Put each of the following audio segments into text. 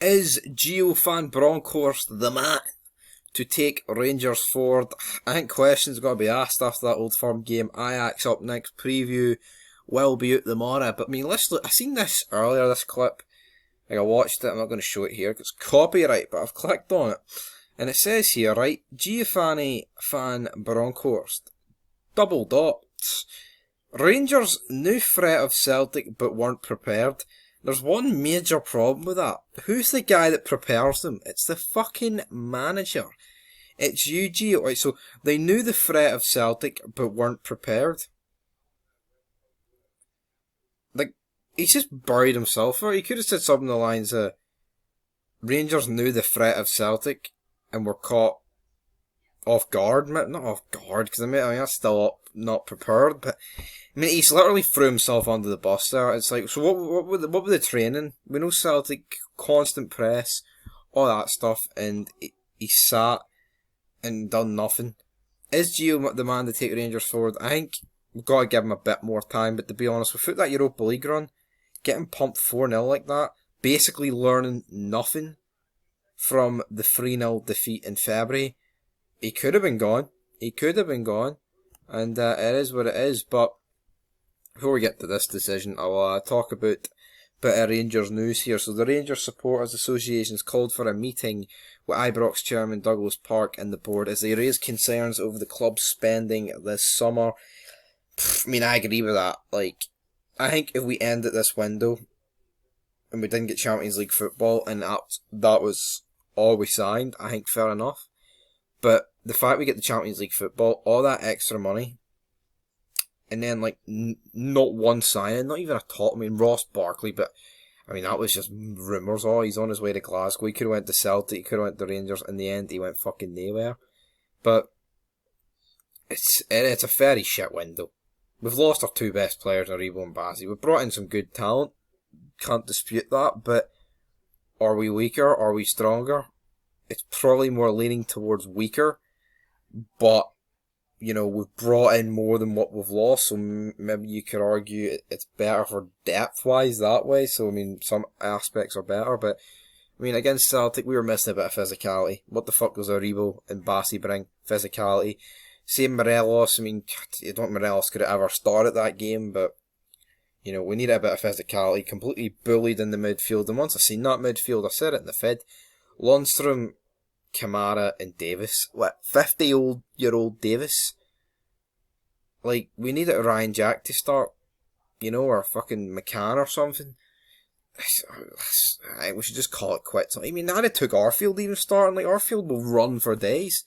Is Gio Van Bronckhorst the man to take Rangers forward? I think questions got to be asked after that Old Firm game. Ajax up next. Preview will be out tomorrow. But I mean, let's look. I seen this earlier. This clip. Like I watched it. I'm not going to show it here because it's copyright. But I've clicked on it, and it says here, right, Giovanni Van Bronckhorst, double dots. Rangers new threat of Celtic but weren't prepared. There's one major problem with that. Who's the guy that prepares them? It's the fucking manager. It's you, Gio. Right, so they knew the threat of Celtic but weren't prepared. Like, he's just buried himself there. He could have said something along the lines of Rangers knew the threat of Celtic and were caught off guard. Not off guard, because I mean that's still not prepared, but I mean, he's literally threw himself under the bus there. It's like, so what were the training? We know Celtic, constant press, all that stuff, and he sat and done nothing. Is Gio the man to take Rangers forward? I think we've got to give him a bit more time, but to be honest, without that Europa League run, getting pumped 4-0 like that, basically learning nothing from the 3-0 defeat in February, he could have been gone. He could have been gone. And it is what it is, but before we get to this decision, I'll talk about a bit of Rangers news here. So the Rangers Supporters Association's called for a meeting with Ibrox chairman Douglas Park and the board as they raise concerns over the club's spending this summer. I mean, I agree with that. Like, I think if we ended this window and we didn't get Champions League football and that was all we signed, I think fair enough. But the fact we get the Champions League football, all that extra money, and then, like, not one signing, not even a top. I mean, Ross Barkley, but, I mean, that was just rumours. Oh, he's on his way to Glasgow. He could have went to Celtic, he could have went to Rangers. In the end, he went fucking nowhere. But, it's a very shit window. We've lost our two best players, Aribo and Bassi. We've brought in some good talent. Can't dispute that, but are we weaker? Are we stronger? It's probably more leaning towards weaker, but you know, we've brought in more than what we've lost, so maybe you could argue it's better for depth-wise that way, so I mean, some aspects are better, but I mean, against Celtic, we were missing a bit of physicality. What the fuck does Aribo and Bassi bring? Physicality. Same Morelos, I mean, I don't think Morelos could have ever started that game, but, you know, we need a bit of physicality. Completely bullied in the midfield, and once I seen that midfield, I said it in the Fed, Lundstrom, Kamara and Davis. What, 50-year-old Davis? Like, we need a Ryan Jack to start, you know, or fucking McCann or something. We should just call it quits. I mean, now they took Arfield even starting. Like, Arfield will run for days.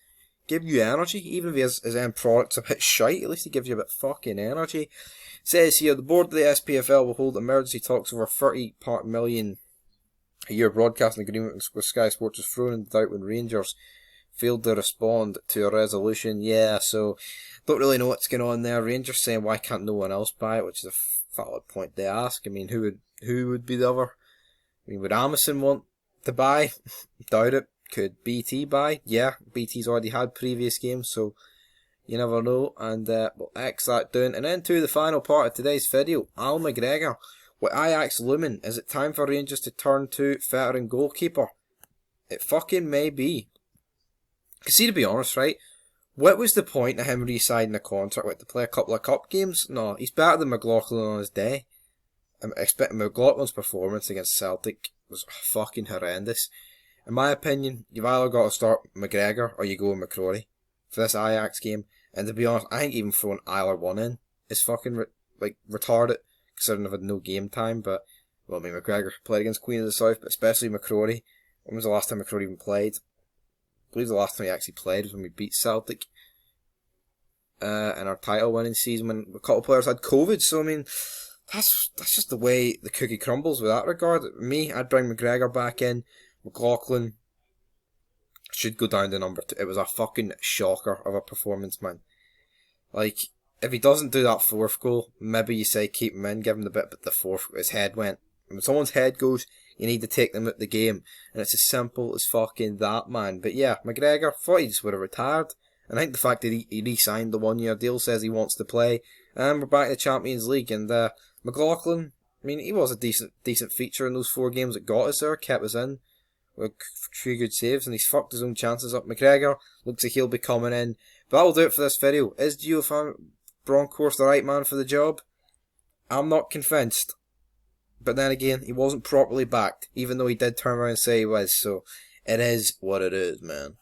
Give you energy. Even if his end product's a bit shite, at least he gives you a bit of fucking energy. It says here, the board of the SPFL will hold emergency talks over 30 million a year broadcasting agreement with Sky Sports was thrown in doubt when Rangers failed to respond to a resolution. Yeah, so don't really know what's going on there. Rangers saying why can't no one else buy it, which is a valid point to ask. I mean, who would be the other? I mean, would Amazon want to buy? Doubt it. Could BT buy? Yeah, BT's already had previous games, so you never know. And we'll X that down. And then to the final part of today's video, Al McGregor. With Ajax looming, is it time for Rangers to turn to veteran goalkeeper? It fucking may be. Because see, to be honest, right, what was the point of him re-signing a contract with to play a couple of cup games? No, he's better than McLaughlin on his day. I expect McLaughlin's performance against Celtic was fucking horrendous. In my opinion, you've either got to start McGregor or you go with McCrory for this Ajax game. And to be honest, I think even throwing Isla 1 in is fucking retarded, considering I've had no game time. But, well, I mean, McGregor played against Queen of the South, but especially McCrory. When was the last time McCrory even played? I believe the last time he actually played was when we beat Celtic in our title winning season when a couple of players had COVID. So I mean, that's just the way the cookie crumbles with that regard. Me, I'd bring McGregor back in. McLaughlin should go down to number 2. It was a fucking shocker of a performance, man. Like, if he doesn't do that fourth goal, maybe you say keep him in, give him the bit, but the fourth, his head went. When someone's head goes, you need to take them out the game. And it's as simple as fucking that, man. But yeah, McGregor, thought he just would have retired. And I think the fact that he re-signed the 1-year deal says he wants to play. And we're back in the Champions League. And McLaughlin, I mean, he was a decent feature in those 4 games that got us there, kept us in. with 3 good saves, and he's fucked his own chances up. McGregor looks like he'll be coming in. But that'll do it for this video. Is Gio Bronkhorst the right man for the job? I'm not convinced. But then again, he wasn't properly backed, even though he did turn around and say he was. So, it is what it is, man.